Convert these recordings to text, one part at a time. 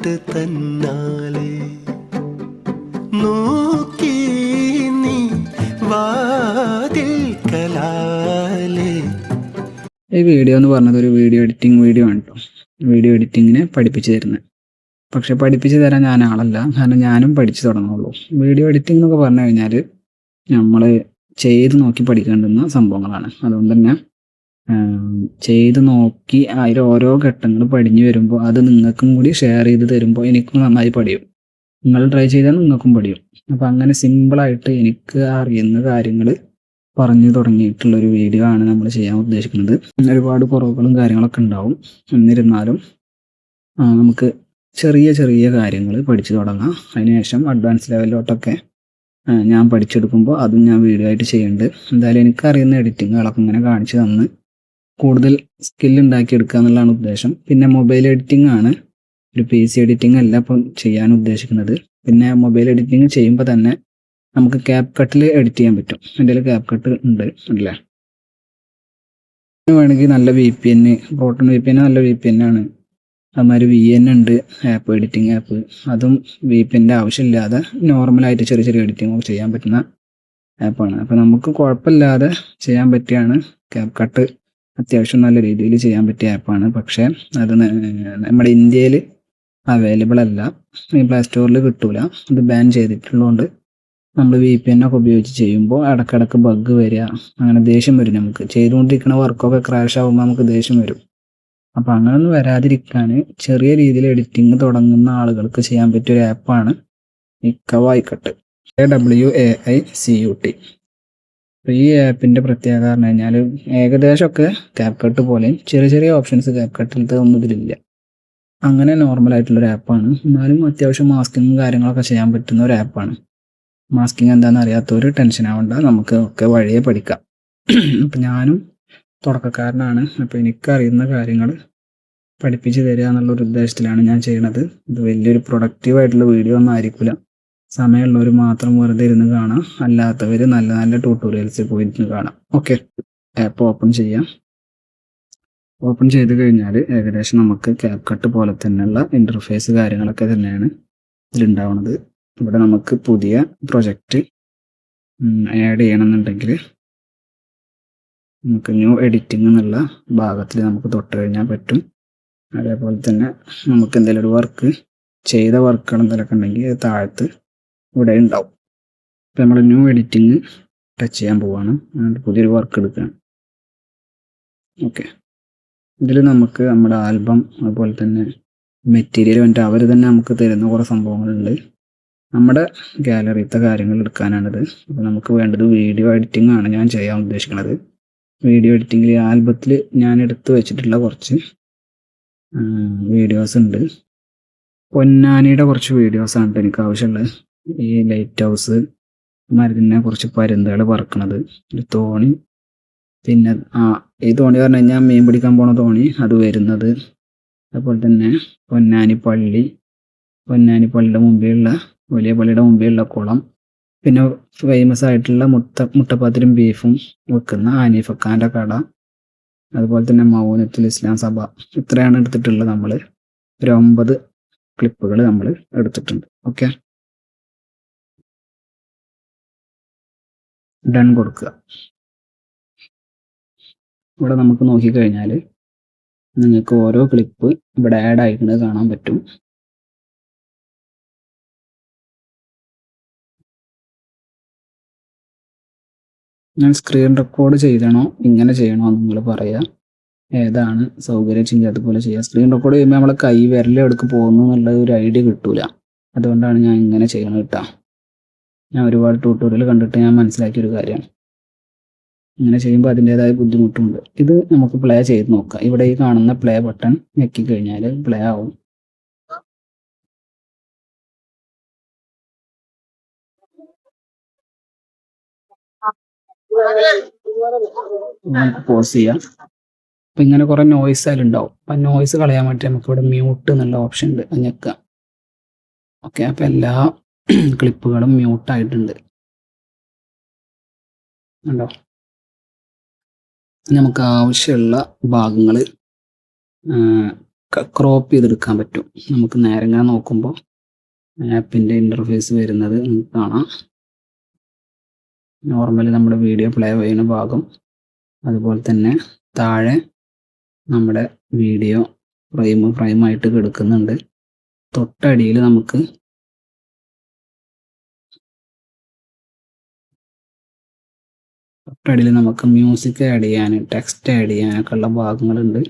പാട്ട് തന്നാലേ നോക്കി നീ വാതിൽക്കലാലേ. ഈ വീഡിയോ എന്ന് പറഞ്ഞത് ഒരു വീഡിയോ എഡിറ്റിംഗ് വീഡിയോ ആണ് കേട്ടോ. വീഡിയോ എഡിറ്റിങ്ങിനെ പഠിപ്പിച്ചു തരുന്നത്. പക്ഷെ പഠിപ്പിച്ചു തരാൻ ഞാൻ ആളല്ല, കാരണം ഞാനും പഠിച്ചു തുടങ്ങുള്ളൂ. വീഡിയോ എഡിറ്റിംഗ് എന്നൊക്കെ പറഞ്ഞു കഴിഞ്ഞാൽ നമ്മൾ ചെയ്ത് നോക്കി പഠിക്കേണ്ടുന്ന സംഭവങ്ങളാണ്. അതുകൊണ്ട് തന്നെ ചെയ്ത് നോക്കി അതിൽ ഓരോ ഘട്ടങ്ങൾ പഠിഞ്ഞു വരുമ്പോൾ അത് നിങ്ങൾക്കും കൂടി ഷെയർ ചെയ്ത് തരുമ്പോൾ എനിക്കും നന്നായി പഠിയും. നിങ്ങൾ ട്രൈ ചെയ്താൽ നിങ്ങൾക്കും പഠിയും. അപ്പോൾ അങ്ങനെ സിമ്പിളായിട്ട് എനിക്ക് അറിയുന്ന കാര്യങ്ങൾ പറഞ്ഞു തുടങ്ങിയിട്ടുള്ളൊരു വീഡിയോ ആണ് നമ്മൾ ചെയ്യാൻ ഉദ്ദേശിക്കുന്നത്. ഒരുപാട് കുറവുകളും കാര്യങ്ങളൊക്കെ ഉണ്ടാവും. എന്നിരുന്നാലും നമുക്ക് ചെറിയ ചെറിയ കാര്യങ്ങൾ പഠിച്ചു തുടങ്ങാം. അതിനുശേഷം അഡ്വാൻസ് ലെവലിലോട്ടൊക്കെ ഞാൻ പഠിച്ചെടുക്കുമ്പോൾ അതും ഞാൻ വീഡിയോ ആയിട്ട് ചെയ്യുന്നുണ്ട്. എന്തായാലും എനിക്കറിയുന്ന എഡിറ്റിങ്ങുകളൊക്കെ ഇങ്ങനെ കാണിച്ചു തന്ന് കൂടുതൽ സ്കിൽ ഉണ്ടാക്കിയെടുക്കുക എന്നുള്ളതാണ് ഉദ്ദേശം. പിന്നെ മൊബൈൽ എഡിറ്റിംഗ് ആണ്, ഒരു PC എഡിറ്റിംഗ് അല്ല ഇപ്പം ചെയ്യാൻ ഉദ്ദേശിക്കുന്നത്. പിന്നെ മൊബൈൽ എഡിറ്റിംഗ് ചെയ്യുമ്പോൾ തന്നെ നമുക്ക് CapCut എഡിറ്റ് ചെയ്യാൻ പറ്റും. എൻ്റെ കയ്യിൽ CapCut ഉണ്ട് അല്ലേ. വേണമെങ്കിൽ നല്ല VPN, പ്രോട്ടൺ VPN നല്ല VPN ആണ്. അതുമാതിരി VN ഉണ്ട്, ആപ്പ് എഡിറ്റിംഗ് ആപ്പ്. അതും VPN ആവശ്യമില്ലാതെ നോർമലായിട്ട് ചെറിയ ചെറിയ എഡിറ്റിംഗ് ചെയ്യാൻ പറ്റുന്ന ആപ്പാണ്. അപ്പോൾ നമുക്ക് കുഴപ്പമില്ലാതെ ചെയ്യാൻ പറ്റിയാണ്. CapCut അത്യാവശ്യം നല്ല രീതിയിൽ ചെയ്യാൻ പറ്റിയ ആപ്പാണ്. പക്ഷേ അത് നമ്മുടെ ഇന്ത്യയിൽ അവൈലബിൾ അല്ല, ഈ പ്ലേ സ്റ്റോറിൽ കിട്ടൂല. അത് ബാൻ ചെയ്തിട്ടുള്ളതുകൊണ്ട് നമ്മൾ VPN ഒക്കെ ഉപയോഗിച്ച് ചെയ്യുമ്പോൾ ഇടയ്ക്കിടയ്ക്ക് ബഗ് വരിക, അങ്ങനെ ദേഷ്യം വരും. നമുക്ക് ചെയ്തുകൊണ്ടിരിക്കുന്ന വർക്കൊക്കെ ക്രാഷ് ആകുമ്പോൾ നമുക്ക് ദേഷ്യം വരും. അപ്പോൾ അങ്ങനെയൊന്നും വരാതിരിക്കാൻ ചെറിയ രീതിയിൽ എഡിറ്റിംഗ് തുടങ്ങുന്ന ആളുകൾക്ക് ചെയ്യാൻ പറ്റിയൊരു ആപ്പാണ് ഈ കവായിക്കട്ട്, KWAICUT. അപ്പോൾ ഈ ആപ്പിൻ്റെ പ്രത്യേകത പറഞ്ഞു കഴിഞ്ഞാൽ ഏകദേശമൊക്കെ CapCut പോലെയും ചെറിയ ചെറിയ ഓപ്ഷൻസ് CapCutലത്തെ ഒന്നും ഇതിലില്ല. അങ്ങനെ നോർമലായിട്ടുള്ളൊരു ആപ്പാണ്. എന്നാലും അത്യാവശ്യം മാസ്കിങ്ങും കാര്യങ്ങളൊക്കെ ചെയ്യാൻ പറ്റുന്ന ഒരു ആപ്പാണ്. മാസ്കിങ് എന്താണെന്ന് അറിയാത്തവർ ടെൻഷൻ ആവണ്ട, നമുക്ക് ഒക്കെ വഴിയെ പഠിക്കാം. അപ്പം ഞാനും തുടക്കക്കാരനാണ്. അപ്പോൾ എനിക്കറിയുന്ന കാര്യങ്ങൾ പഠിപ്പിച്ച് തരിക എന്നുള്ളൊരു ഉദ്ദേശത്തിലാണ് ഞാൻ ചെയ്യണത്. ഇത് വലിയൊരു പ്രൊഡക്റ്റീവായിട്ടുള്ള വീഡിയോ ഒന്നും ആയിരിക്കില്ല. സമയമുള്ളവർ മാത്രം വെറുതെ ഇരുന്ന് കാണാം, അല്ലാത്തവർ നല്ല നല്ല ട്യൂട്ടോറിയൽസിൽ പോയിരുന്ന് കാണാം. ഓക്കെ, ആപ്പ് ഓപ്പൺ ചെയ്യാം. ഓപ്പൺ ചെയ്ത് കഴിഞ്ഞാൽ ഏകദേശം നമുക്ക് CapCut പോലെ തന്നെയുള്ള ഇൻ്റർഫേസ് കാര്യങ്ങളൊക്കെ തന്നെയാണ് ഇതിലുണ്ടാവുന്നത്. ഇവിടെ നമുക്ക് പുതിയ പ്രൊജക്റ്റ് ആഡ് ചെയ്യണമെന്നുണ്ടെങ്കിൽ നമുക്ക് ന്യൂ എഡിറ്റിംഗ് എന്നുള്ള ഭാഗത്തിൽ നമുക്ക് തൊട്ട് കഴിഞ്ഞാൽ പറ്റും. അതേപോലെ തന്നെ നമുക്ക് എന്തെങ്കിലും ഒരു വർക്ക് ചെയ്ത വർക്കുകൾ എന്തെങ്കിലുമൊക്കെ ഉണ്ടെങ്കിൽ അത് താഴത്ത് ഇവിടെ ഉണ്ടാവും. ഇപ്പം നമ്മൾ ന്യൂ എഡിറ്റിംഗ് ടച്ച് ചെയ്യാൻ പോവുകയാണ്. പുതിയൊരു വർക്ക് എടുക്കുകയാണ്. ഓക്കെ, ഇതിൽ നമുക്ക് നമ്മുടെ ആൽബം, അതുപോലെ തന്നെ മെറ്റീരിയൽ വേണ്ടിയിട്ട് അവർ തന്നെ നമുക്ക് തരുന്ന കുറേ സംഭവങ്ങളുണ്ട്. നമ്മുടെ ഗാലറിയിലത്തെ കാര്യങ്ങൾ എടുക്കാനാണിത്. അപ്പോൾ നമുക്ക് വേണ്ടത് വീഡിയോ എഡിറ്റിംഗ് ആണ് ഞാൻ ചെയ്യാൻ ഉദ്ദേശിക്കുന്നത്. വീഡിയോ എഡിറ്റിങ്ങിൽ ആൽബത്തിൽ ഞാൻ എടുത്തു വെച്ചിട്ടുള്ള കുറച്ച് വീഡിയോസ് ഉണ്ട്. പൊന്നാനിയുടെ കുറച്ച് വീഡിയോസാണ് എനിക്ക് ആവശ്യമുള്ളത്. ഈ ലൈറ്റ് ഹൗസ്, മരുന്നിനെ കുറച്ച് പരുന്തുകൾ പറക്കണത്, ഒരു തോണി, പിന്നെ ഈ തോണി പറഞ്ഞു കഴിഞ്ഞാൽ മീൻ പിടിക്കാൻ പോണ തോണി അത് വരുന്നത്, അതുപോലെ തന്നെ പൊന്നാനി പള്ളിയുടെ മുമ്പിലുള്ള വലിയ പള്ളിയുടെ മുമ്പിലുള്ള കുളം, പിന്നെ ഫേമസ് ആയിട്ടുള്ള മുട്ടപ്പാത്തിരും ബീഫും വെക്കുന്ന ഹനീഫക്കാൻ്റെ കട, അതുപോലെ തന്നെ മൗനത്തുൽ ഇസ്ലാം സഭ. ഇത്രയാണ് എടുത്തിട്ടുള്ളത്. നമ്മൾ ഒരു 9 ക്ലിപ്പുകൾ നമ്മൾ എടുത്തിട്ടുണ്ട്. ഓക്കെ, ഡൺ കൊടുക്കുക. ഇവിടെ നമുക്ക് നോക്കിക്കഴിഞ്ഞാൽ നിങ്ങൾക്ക് ഓരോ ക്ലിപ്പ് ഇവിടെ ആഡ് ആയിരിക്കുന്നത് കാണാൻ പറ്റും. ഞാൻ സ്ക്രീൻ റെക്കോർഡ് ചെയ്യണോ ഇങ്ങനെ ചെയ്യണോ നിങ്ങൾ പറയുക, ഏതാണ് സൗകര്യം ചെയ്യുക അതുപോലെ ചെയ്യുക. സ്ക്രീൻ റെക്കോർഡ് ചെയ്യുമ്പോൾ നമ്മളെ കൈ വിരലെടുക്ക് പോകുന്നു എന്നുള്ള ഒരു ഐഡിയ കിട്ടൂല. അതുകൊണ്ടാണ് ഞാൻ ഇങ്ങനെ ചെയ്യണം കേട്ടോ. ഞാൻ ഒരുപാട് ട്യൂട്ടോറിയൽ കണ്ടിട്ട് ഞാൻ മനസ്സിലാക്കിയൊരു കാര്യമാണ്. ഇങ്ങനെ ചെയ്യുമ്പോൾ അതിൻ്റേതായ ബുദ്ധിമുട്ടുണ്ട്. ഇത് നമുക്ക് പ്ലേ ചെയ്ത് നോക്കാം. ഇവിടെ ഈ കാണുന്ന പ്ലേ ബട്ടൺ ഞെക്കി കഴിഞ്ഞാൽ പ്ലേ ആവും. നമുക്ക് പോസ് ചെയ്യാം. അപ്പം ഇങ്ങനെ കുറേ നോയ്സ് അതിലുണ്ടാവും. അപ്പം നോയ്സ് കളയാൻ വേണ്ടി നമുക്ക് ഇവിടെ മ്യൂട്ട് എന്നുള്ള ഓപ്ഷൻ ഉണ്ട്, അത് ഞെക്കുക. ഓക്കെ, അപ്പം എല്ലാ ക്ലിപ്പുകളും മ്യൂട്ടായിട്ടുണ്ട് ഉണ്ടോ. നമുക്ക് ആവശ്യമുള്ള ഭാഗങ്ങൾ ക്രോപ്പ് ചെയ്തെടുക്കാൻ പറ്റും. നമുക്ക് നേരെ ഇങ്ങനെ നോക്കുമ്പോൾ ആപ്പിൻ്റെ ഇൻ്റർഫേസ് വരുന്നത് നമുക്ക് കാണാം. നോർമലി നമ്മുടെ വീഡിയോ പ്ലേ ചെയ്യുന്ന ഭാഗം, അതുപോലെ തന്നെ താഴെ നമ്മുടെ വീഡിയോ ഫ്രെയിമായിട്ട് കിടക്കുന്നുണ്ട്. തൊട്ടടിയിൽ നമുക്ക് മ്യൂസിക് ആഡ് ചെയ്യാൻ, ടെക്സ്റ്റ് ആഡ് ചെയ്യാനൊക്കെ ഉള്ള ഭാഗങ്ങളുണ്ട്.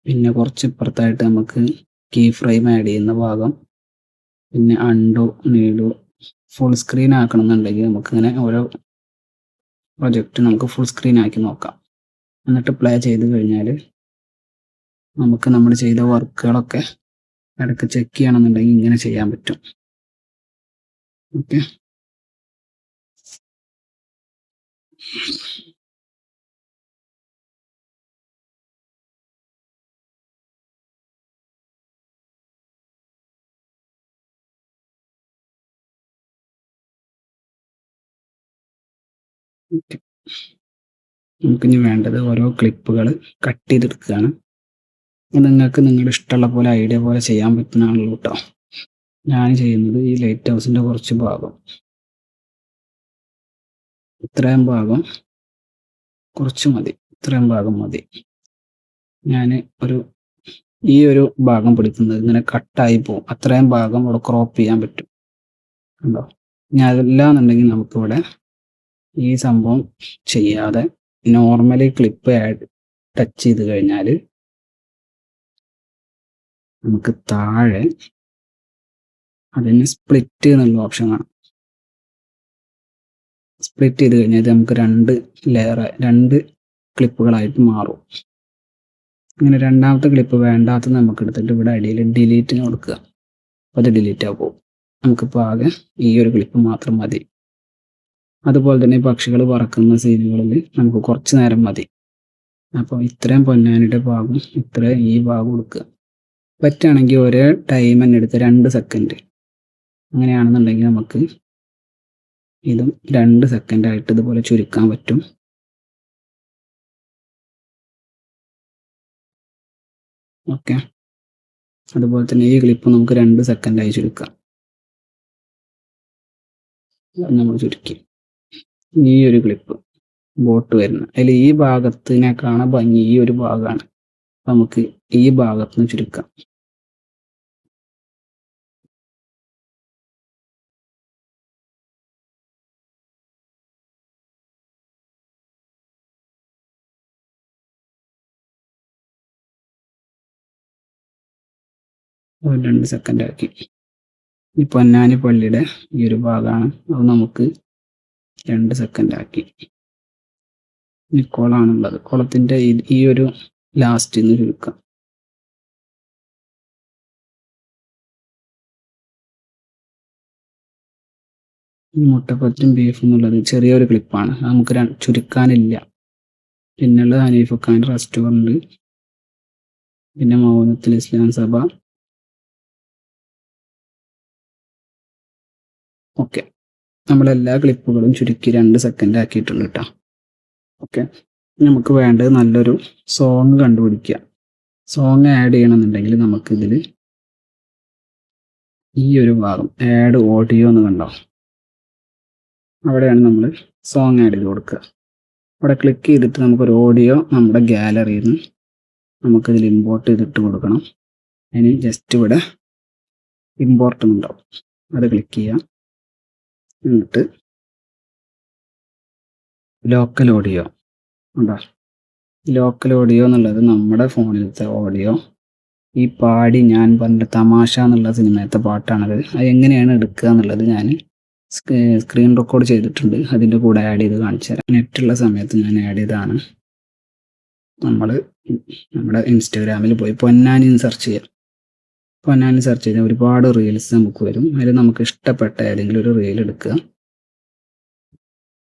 പിന്നെ കുറച്ച് ഇപ്പുറത്തായിട്ട് നമുക്ക് കീ ഫ്രെയിം ആഡ് ചെയ്യുന്ന ഭാഗം, പിന്നെ അൺഡു, നീഡു, ഫുൾ സ്ക്രീൻ ആക്കണമെന്നുണ്ടെങ്കിൽ നമുക്കിങ്ങനെ ഓരോ പ്രൊജക്റ്റ് നമുക്ക് ഫുൾ സ്ക്രീൻ ആക്കി നോക്കാം. എന്നിട്ട് പ്ലേ ചെയ്ത് കഴിഞ്ഞാൽ നമുക്ക് നമ്മൾ ചെയ്ത വർക്കുകളൊക്കെ ഇടയ്ക്ക് ചെക്ക് ചെയ്യണമെന്നുണ്ടെങ്കിൽ ഇങ്ങനെ ചെയ്യാൻ പറ്റും. ഓക്കെ, നമുക്കിനി വേണ്ടത് ഓരോ ക്ലിപ്പുകൾ കട്ട് ചെയ്തെടുക്കുകയാണ്. നിങ്ങൾക്ക് നിങ്ങളുടെ ഇഷ്ടമുള്ള പോലെ ഐഡിയ പോലെ ചെയ്യാൻ പറ്റുന്നതാണല്ലോ കേട്ടോ. ഞാൻ ചെയ്യുന്നത് ഈ ലൈറ്റ് ഹൗസിൻ്റെ കുറച്ച് ഭാഗം, ഇത്രയും ഭാഗം കുറച്ച് മതി, ഇത്രയും ഭാഗം മതി. ഞാൻ ഈ ഒരു ഭാഗം പിടിക്കുന്നത് ഇങ്ങനെ കട്ടായി പോകും. അത്രയും ഭാഗം ഇവിടെ ക്രോപ്പ് ചെയ്യാൻ പറ്റും കണ്ടോ. ഇനി അതല്ലാന്നുണ്ടെങ്കിൽ നമുക്കിവിടെ ഈ സംഭവം ചെയ്യാതെ നോർമലി ക്ലിപ്പ് ടച്ച് ചെയ്ത് കഴിഞ്ഞാൽ നമുക്ക് താഴെ അതിന് സ്പ്ലിറ്റ് എന്നുള്ള ഓപ്ഷൻ കാണാം. സ്പ്ലിറ്റ് ചെയ്ത് കഴിഞ്ഞാൽ നമുക്ക് രണ്ട് ക്ലിപ്പുകളായിട്ട് മാറും. ഇങ്ങനെ രണ്ടാമത്തെ ക്ലിപ്പ് വേണ്ടാത്തത് നമുക്ക് എടുത്തിട്ട് ഇവിടെ അടിയിൽ ഡിലീറ്റിന് കൊടുക്കുക. അപ്പോൾ അത് ഡിലീറ്റ് ആകും. നമുക്കിപ്പോൾ ആകെ ഈ ഒരു ക്ലിപ്പ് മാത്രം മതി. അതുപോലെ തന്നെ പക്ഷികൾ പറക്കുന്ന സീനുകളിൽ നമുക്ക് കുറച്ച് നേരം മതി. അപ്പോൾ ഇത്രയും പൊന്നാനിയുടെ ഭാഗം, ഇത്രയും ഈ ഭാഗം കൊടുക്കുക. പറ്റുകയാണെങ്കിൽ ഒരേ ടൈം തന്നെ എടുക്കുക, 2 സെക്കൻഡ്. അങ്ങനെയാണെന്നുണ്ടെങ്കിൽ നമുക്ക് ഇതും 2 സെക്കൻഡായിട്ട് ഇതുപോലെ ചുരുക്കാൻ പറ്റും. ഓക്കെ, അതുപോലെ തന്നെ ഈ ക്ലിപ്പ് നമുക്ക് 2 സെക്കൻഡായി ചുരുക്കാം. നമ്മൾ ചുരുക്കി ഈ ഒരു ക്ലിപ്പ് ബോട്ട് വരുന്ന അതിൽ ഈ ഭാഗത്തിനെ കാണാൻ ഭംഗി ഈ ഒരു ഭാഗമാണ്. നമുക്ക് ഈ ഭാഗത്ത് നിന്ന് ചുരുക്കാം. ഒരു 2 സെക്കൻഡ് ആക്കി. ഈ പൊന്നാനി പള്ളിയുടെ ഈ ഒരു ഭാഗമാണ്, അത് നമുക്ക് 2 സെക്കൻഡ് ആക്കി. ഈ കുളമാണുള്ളത്, കുളത്തിൻ്റെ ഈ ഒരു ലാസ്റ്റിൽ നിന്ന് ചുരുക്കാം. മുട്ടപ്പത്തും ബീഫും എന്നുള്ളത് ചെറിയൊരു ക്ലിപ്പാണ്, നമുക്ക് ചുരുക്കാനില്ല. പിന്നുള്ളത് ഹനീഫ് ഖാൻ റെസ്റ്റോറൻറ്റ്, പിന്നെ മൗനത്തുൽ ഇസ്ലാം സഭ. ഓക്കെ, നമ്മളെല്ലാ ക്ലിപ്പുകളും ചുരുക്കി 2 സെക്കൻഡ് ആക്കിയിട്ടുണ്ട് കേട്ടോ. ഓക്കെ, നമുക്ക് വേണ്ടത് നല്ലൊരു സോങ് കണ്ടുപിടിക്കുക. സോങ് ആഡ് ചെയ്യണമെന്നുണ്ടെങ്കിൽ നമുക്കിതിൽ ഈ ഒരു ഭാഗം ആഡ് ഓഡിയോ എന്ന് കണ്ടോ, അവിടെയാണ് നമ്മൾ സോങ് ആഡ് ചെയ്ത് കൊടുക്കുക. അവിടെ ക്ലിക്ക് ചെയ്തിട്ട് നമുക്കൊരു ഓഡിയോ നമ്മുടെ ഗാലറിയിൽ നിന്ന് നമുക്കിതിൽ ഇമ്പോർട്ട് ചെയ്തിട്ട് കൊടുക്കണം. അതിന് ജസ്റ്റ് ഇവിടെ ഇമ്പോർട്ട് ഉണ്ടാവും, അത് ക്ലിക്ക് ചെയ്യാം. എന്നിട്ട് ലോക്കൽ ഓഡിയോ ഉണ്ടോ, ലോക്കൽ ഓഡിയോ എന്നുള്ളത് നമ്മുടെ ഫോണിലത്തെ ഓഡിയോ. ഈ പാടി ഞാൻ പറഞ്ഞ തമാശ എന്നുള്ള സിനിമയത്തെ പാട്ടാണത്. അത് എങ്ങനെയാണ് എടുക്കുക എന്നുള്ളത് ഞാൻ സ്ക്രീൻ റെക്കോർഡ് ചെയ്തിട്ടുണ്ട്, അതിൻ്റെ കൂടെ ആഡ് ചെയ്ത് കാണിച്ചു തരാം. നെറ്റുള്ള സമയത്ത് ഞാൻ ആഡ് ചെയ്തതാണ്. നമ്മുടെ ഇൻസ്റ്റഗ്രാമിൽ പോയി പൊന്നാനി സെർച്ച് ചെയ്യാം. പൊന്നാനി സെർച്ച് ചെയ്താൽ ഒരുപാട് റീൽസ് നമുക്ക് വരും. അതിൽ നമുക്ക് ഇഷ്ടപ്പെട്ട ഏതെങ്കിലും ഒരു റീൽ എടുക്കുക.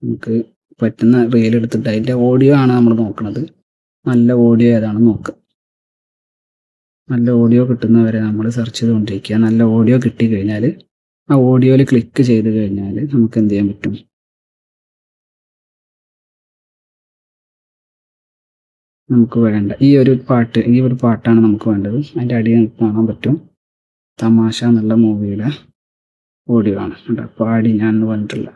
നമുക്ക് പറ്റുന്ന റീൽ എടുത്തിട്ട് അതിൻ്റെ ഓഡിയോ ആണ് നമ്മൾ നോക്കുന്നത്. നല്ല ഓഡിയോ ഏതാണെന്ന് നോക്കുക. നല്ല ഓഡിയോ കിട്ടുന്നവരെ നമ്മൾ സെർച്ച് ചെയ്തുകൊണ്ടിരിക്കുക. നല്ല ഓഡിയോ കിട്ടിക്കഴിഞ്ഞാൽ ആ ഓഡിയോയിൽ ക്ലിക്ക് ചെയ്ത് കഴിഞ്ഞാൽ നമുക്ക് എന്ത് ചെയ്യാൻ പറ്റും, നമുക്ക് വേണ്ട ഈ ഒരു പാട്ടാണ് നമുക്ക് വേണ്ടത്. അതിൻ്റെ അടിയിൽ നമുക്ക് കാണാൻ പറ്റും തമാശ എന്നുള്ള മൂവിയുടെ ഓഡിയോ ആണ് കേട്ടോ. പാടി ഞാൻ എന്ന് പറഞ്ഞിട്ടില്ല.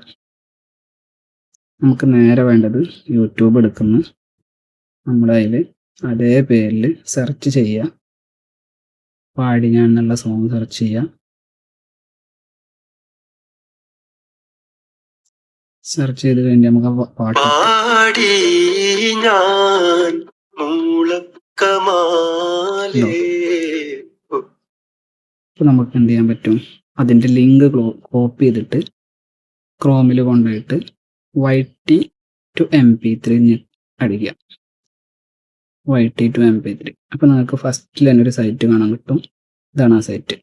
നമുക്ക് നേരെ വേണ്ടത് യൂട്യൂബ് എടുക്കുന്ന നമ്മുടെ അതിൽ അതേ പേരിൽ സെർച്ച് ചെയ്യുക. പാടി ഞാൻ എന്നുള്ള സോങ് സെർച്ച് ചെയ്യുക. സെർച്ച് ചെയ്ത് കഴിഞ്ഞ് നമുക്ക് ആ പാട്ട് പാടി ഞാൻ മൂളക്കമാലേ. ഇപ്പം നമുക്ക് എന്ത് ചെയ്യാൻ പറ്റും, അതിൻ്റെ ലിങ്ക് കോപ്പി ചെയ്തിട്ട് ക്രോമിൽ കൊണ്ടുപോയിട്ട് YT to MP3 അടിക്കുക. YT to MP3. അപ്പോൾ നിങ്ങൾക്ക് ഫസ്റ്റിൽ തന്നെ ഒരു സൈറ്റ് കാണാൻ കിട്ടും. ഇതാണ് ആ സൈറ്റ്.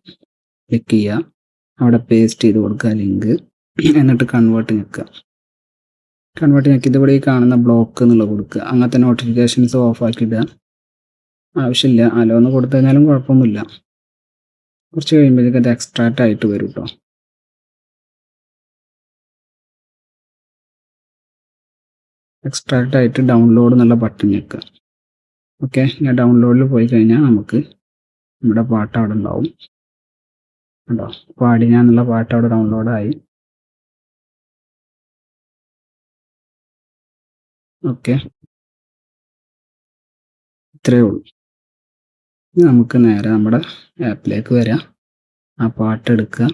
ക്ലിക്ക് ചെയ്യുക, അവിടെ പേസ്റ്റ് ചെയ്ത് കൊടുക്കുക ലിങ്ക്, എന്നിട്ട് കൺവേർട്ട് ഞെക്കുക. ഇതിവിടെ ഈ കാണുന്ന ബ്ലോക്ക് എന്നുള്ളത് കൊടുക്കുക. അങ്ങനത്തെ നോട്ടിഫിക്കേഷൻസ് ഓഫ് ആക്കിയിടുക. ആവശ്യമില്ല, അലോന്ന് കൊടുത്തു കഴിഞ്ഞാലും കുഴപ്പമൊന്നുമില്ല. കുറച്ച് കഴിയുമ്പോഴത്തേക്ക് അത് എക്സ്ട്രാക്റ്റ് ആയിട്ട് വരും കേട്ടോ. എക്സ്ട്രാക്റ്റ് ആയിട്ട് ഡൗൺലോഡ് എന്നുള്ള ബട്ടൺ ഞെക്കുക. ഓക്കെ, ഞാൻ ഡൗൺലോഡിൽ പോയി കഴിഞ്ഞാൽ നമുക്ക് നമ്മുടെ പാട്ട് അവിടെ ഉണ്ടാവും കേട്ടോ. പാടി ഞാൻ എന്നുള്ള പാട്ട് അവിടെ ഡൗൺലോഡായി. ഓക്കെ, ഇത്രയേ ഉള്ളൂ. നമുക്ക് നേരെ നമ്മുടെ ആപ്പിലേക്ക് വരാം. ആ പാട്ട് എടുക്കുക,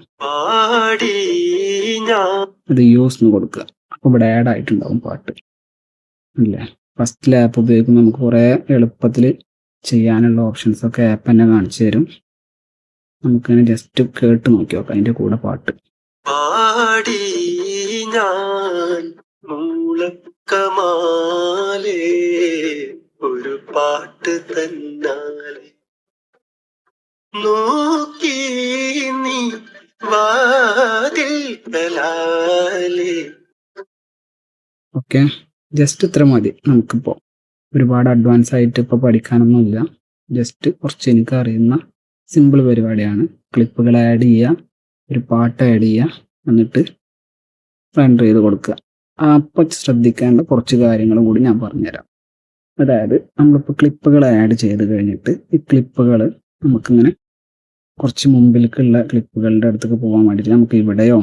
അത് യൂസ് എന്ന് കൊടുക്കുക. അപ്പോൾ ഇവിടെ ആഡ് ആയിട്ടുണ്ടാവും പാട്ട് അല്ലേ. ഫസ്റ്റിൽ ആപ്പ് ഉപയോഗിക്കുമ്പോൾ നമുക്ക് കുറേ എളുപ്പത്തിൽ ചെയ്യാനുള്ള ഓപ്ഷൻസൊക്കെ ആപ്പ് തന്നെ കാണിച്ചു തരും. നമുക്കതിനെ ജസ്റ്റ് കേട്ട് നോക്കി നോക്കാം അതിൻ്റെ കൂടെ പാട്ട്. പാടി ഞാൻ മൂളക്കമാലേ ഒരു പാട്ട് തന്നാലേ നോക്കി നീ വാതിൽ തലാലേ. ഓക്കെ, ജസ്റ്റ് ഇത്ര മതി. നമുക്കിപ്പോൾ ഒരുപാട് അഡ്വാൻസ് ആയിട്ട് ഇപ്പോൾ പഠിക്കാനൊന്നുമില്ല. ജസ്റ്റ് കുറച്ച് എനിക്ക് അറിയുന്ന സിമ്പിൾ പരിപാടിയാണ്. ക്ലിപ്പുകൾ ആഡ് ചെയ്യുക, ഒരു പാട്ട് ആഡ് ചെയ്യുക, എന്നിട്ട് റെൻഡർ ചെയ്ത് കൊടുക്കുക. അപ്പോൾ ശ്രദ്ധിക്കേണ്ട കുറച്ച് കാര്യങ്ങളും കൂടി ഞാൻ പറഞ്ഞുതരാം. അതായത് നമ്മളിപ്പോൾ ക്ലിപ്പുകൾ ആഡ് ചെയ്ത് കഴിഞ്ഞിട്ട് ഈ ക്ലിപ്പുകൾ നമുക്കിങ്ങനെ കുറച്ച് മുമ്പിലേക്കുള്ള ക്ലിപ്പുകളുടെ അടുത്തേക്ക് പോകാൻ വേണ്ടിയിട്ട് നമുക്ക് ഇവിടെയോ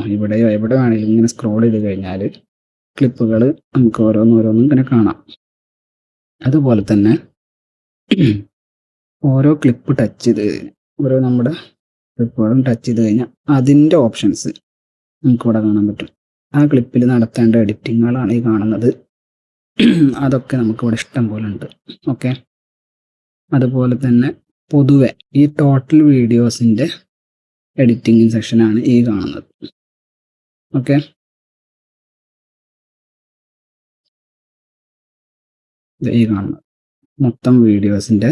എവിടെ വേണമെങ്കിലും ഇങ്ങനെ സ്ക്രോൾ ചെയ്ത് കഴിഞ്ഞാൽ ക്ലിപ്പുകൾ നമുക്ക് ഓരോന്നോരോന്നും ഇങ്ങനെ കാണാം. അതുപോലെ തന്നെ ഓരോ ക്ലിപ്പ് ടച്ച് ചെയ്ത് ഓരോ നമ്മുടെ ക്ലിപ്പുകളും ടച്ച് ചെയ്ത് കഴിഞ്ഞാൽ അതിൻ്റെ ഓപ്ഷൻസ് നമുക്കിവിടെ കാണാൻ പറ്റും. ആ ക്ലിപ്പിൽ നടത്തേണ്ട എഡിറ്റിങ്ങുകളാണ് ഈ കാണുന്നത്. അതൊക്കെ നമുക്കിവിടെ ഇഷ്ടം പോലെ ഉണ്ട്. ഓക്കെ, അതുപോലെ തന്നെ പൊതുവെ ഈ ടോട്ടൽ വീഡിയോസിൻ്റെ എഡിറ്റിംഗ് സെക്ഷനാണ് ഈ കാണുന്നത്. ഓക്കെ, ഈ കാണുന്നത് മൊത്തം വീഡിയോസിൻ്റെ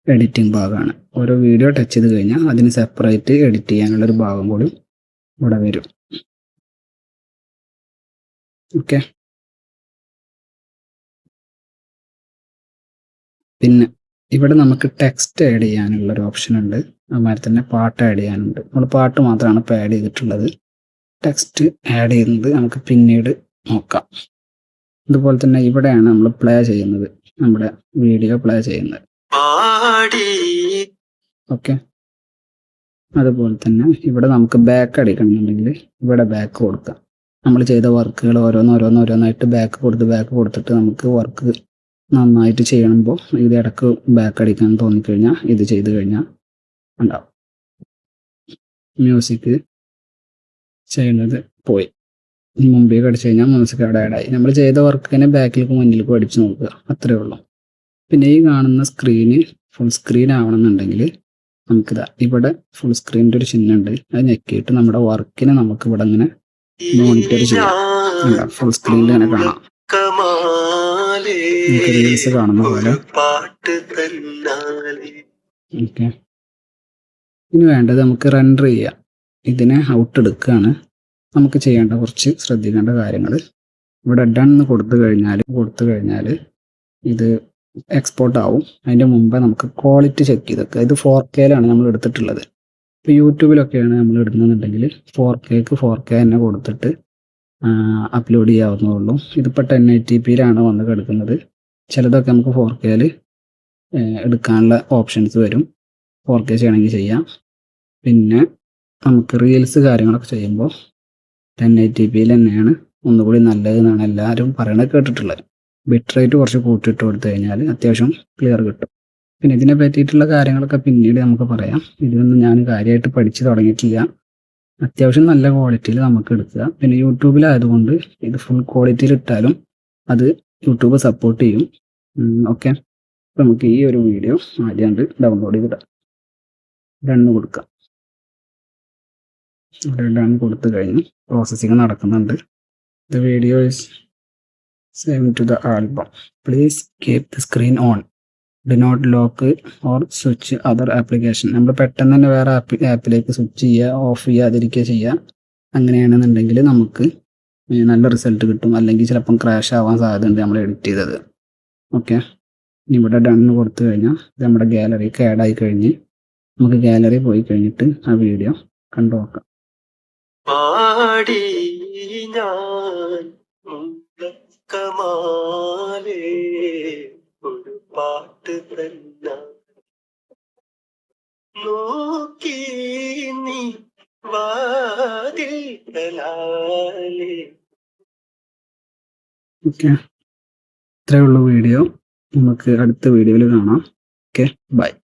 എഡിറ്റിംഗ് ഭാഗമാണ്. ഓരോ വീഡിയോ ടച്ച് ചെയ്ത് കഴിഞ്ഞാൽ അതിന് സെപ്പറേറ്റ് എഡിറ്റ് ചെയ്യാനുള്ളൊരു ഭാഗം കൂടി ഇവിടെ വരും. ഓക്കെ, പിന്നെ ഇവിടെ നമുക്ക് ടെക്സ്റ്റ് ആഡ് ചെയ്യാനുള്ളൊരു ഓപ്ഷൻ ഉണ്ട്. അതുമാതിരി തന്നെ പാട്ട് ആഡ് ചെയ്യാനുണ്ട്. നമ്മൾ പാട്ട് മാത്രമാണ് ഇപ്പോൾ ആഡ് ചെയ്തിട്ടുള്ളത്. ടെക്സ്റ്റ് ആഡ് ചെയ്യുന്നത് നമുക്ക് പിന്നീട് നോക്കാം. അതുപോലെ തന്നെ ഇവിടെയാണ് നമ്മൾ പ്ലേ ചെയ്യുന്നത്, നമ്മുടെ വീഡിയോ പ്ലേ ചെയ്യുന്നത്. ഓക്കെ, അതുപോലെ തന്നെ ഇവിടെ നമുക്ക് ബാക്ക് അടിക്കണമെന്നുണ്ടെങ്കിൽ ഇവിടെ ബാക്ക് കൊടുക്കാം. നമ്മൾ ചെയ്ത വർക്കുകൾ ഓരോന്നായിട്ട് ബാക്ക് കൊടുത്തിട്ട് നമുക്ക് വർക്ക് നന്നായിട്ട് ചെയ്യണമ്പോൾ ഇത് ഇടക്ക് ബാക്ക് അടിക്കാൻ തോന്നിക്കഴിഞ്ഞാൽ ഇത് ചെയ്ത് കഴിഞ്ഞാൽ ഉണ്ടാവും. മ്യൂസിക് ചെയ്യുന്നത് പോയി, മുമ്പേക്ക് അടിച്ചു കഴിഞ്ഞാൽ മ്യൂസിക് അവിടെ ആഡായി. നമ്മൾ ചെയ്ത വർക്കിനെ ബാക്കിലേക്കും മുന്നിലേക്കും അടിച്ചു നോക്കുക, അത്രയേ ഉള്ളൂ. പിന്നെ ഈ കാണുന്ന സ്ക്രീന് ഫുൾ സ്ക്രീൻ ആവണമെന്നുണ്ടെങ്കിൽ നമുക്കിതാ ഇവിടെ ഫുൾ സ്ക്രീനിൻ്റെ ഒരു ചിഹ്നമുണ്ട്. അത് ഞെക്കിയിട്ട് നമ്മുടെ വർക്കിനെ നമുക്ക് ഇവിടെ ഇങ്ങനെ മോണിറ്റർ ചെയ്യാം. ഫുൾ സ്ക്രീനിൽ തന്നെ കാണാം. നമുക്ക് റീൽസ് കാണുന്ന പോലെ. ഓക്കെ, ഇനി വേണ്ടത് നമുക്ക് റെൻഡർ ചെയ്യാം. ഇതിനെ ഔട്ട് എടുക്കുകയാണ് നമുക്ക് ചെയ്യേണ്ട കുറച്ച് ശ്രദ്ധിക്കേണ്ട കാര്യങ്ങൾ. ഇവിടെ ഡൺ കൊടുത്തു കഴിഞ്ഞാൽ ഇത് എക്സ്പോർട്ട് ആവും. അതിൻ്റെ മുമ്പേ നമുക്ക് ക്വാളിറ്റി ചെക്ക് ചെയ്തൊക്കെ. ഇത് 4K നമ്മൾ എടുത്തിട്ടുള്ളത്. ഇപ്പോൾ യൂട്യൂബിലൊക്കെയാണ് നമ്മൾ ഇടുന്നതെന്നുണ്ടെങ്കിൽ 4K തന്നെ കൊടുത്തിട്ട് അപ്ലോഡ് ചെയ്യാവുന്നതുള്ളൂ. ഇതിപ്പോൾ 1080p വന്ന് കിടക്കുന്നത്. ചിലതൊക്കെ നമുക്ക് 4Kയിൽ എടുക്കാനുള്ള ഓപ്ഷൻസ് വരും. 4K ചെയ്യണമെങ്കിൽ ചെയ്യാം. പിന്നെ നമുക്ക് റീൽസ് കാര്യങ്ങളൊക്കെ ചെയ്യുമ്പോൾ 1080pയിൽ തന്നെയാണ് ഒന്നുകൂടി നല്ലതെന്നാണ് എല്ലാവരും പറയണത് കേട്ടിട്ടുള്ളത്. ബിറ്റ് റേറ്റ് കുറച്ച് കൂട്ടിയിട്ട് കൊടുത്തു കഴിഞ്ഞാൽ അത്യാവശ്യം ക്ലിയർ കിട്ടും. പിന്നെ ഇതിനെ പറ്റിയിട്ടുള്ള കാര്യങ്ങളൊക്കെ പിന്നീട് നമുക്ക് പറയാം. ഇതൊന്നും ഞാൻ കാര്യമായിട്ട് പഠിച്ചു തുടങ്ങിയിട്ടില്ല. അത്യാവശ്യം നല്ല ക്വാളിറ്റിയിൽ നമുക്ക് എടുക്കുക. പിന്നെ യൂട്യൂബിലായതുകൊണ്ട് ഇത് ഫുൾ ക്വാളിറ്റിയിൽ ഇട്ടാലും അത് യൂട്യൂബ് സപ്പോർട്ട് ചെയ്യും. ഓക്കെ, അപ്പോൾ നമുക്ക് ഈ ഒരു വീഡിയോ ആദ്യം ഡൗൺലോഡ് ചെയ്തിടാം. ഡണ്ണ് കൊടുക്കാം. ഇവിടെ ഡൺ കൊടുത്തു കഴിഞ്ഞ് പ്രോസസ്സിങ് നടക്കുന്നുണ്ട്. The video is save to the album. Please keep the screen on. Do not lock or switch other application. നമ്മൾ പെട്ടെന്ന് തന്നെ വേറെ ആപ്പിലേക്ക് സ്വിച്ച് ചെയ്യുക, ഓഫ് ചെയ്യാതിരിക്കുക ചെയ്യുക. അങ്ങനെയാണെന്നുണ്ടെങ്കിൽ നമുക്ക് നല്ല റിസൾട്ട് കിട്ടും. അല്ലെങ്കിൽ ചിലപ്പം ക്രാഷ് ആവാൻ സാധ്യതയുണ്ട് നമ്മൾ എഡിറ്റ് ചെയ്തത്. ഓക്കെ, ഇനി ഇവിടെ ഡണ്ണ് കൊടുത്തു കഴിഞ്ഞാൽ ഇത് നമ്മുടെ ഗാലറിക്ക് ആഡ് ആയി കഴിഞ്ഞ് നമുക്ക് ഗാലറി പോയി കഴിഞ്ഞിട്ട് ആ വീഡിയോ കണ്ടു നോക്കാം. പാടി ഞാൻ കമാലേ ഒരു പാട്ട് തന്നെ നോക്കി നീ വാതിൽ കലാലേ. ഓക്കെ, ഇത്രയേ ഉള്ളൂ വീഡിയോ. നമുക്ക് അടുത്ത വീഡിയോയിൽ കാണാം. Okay, by.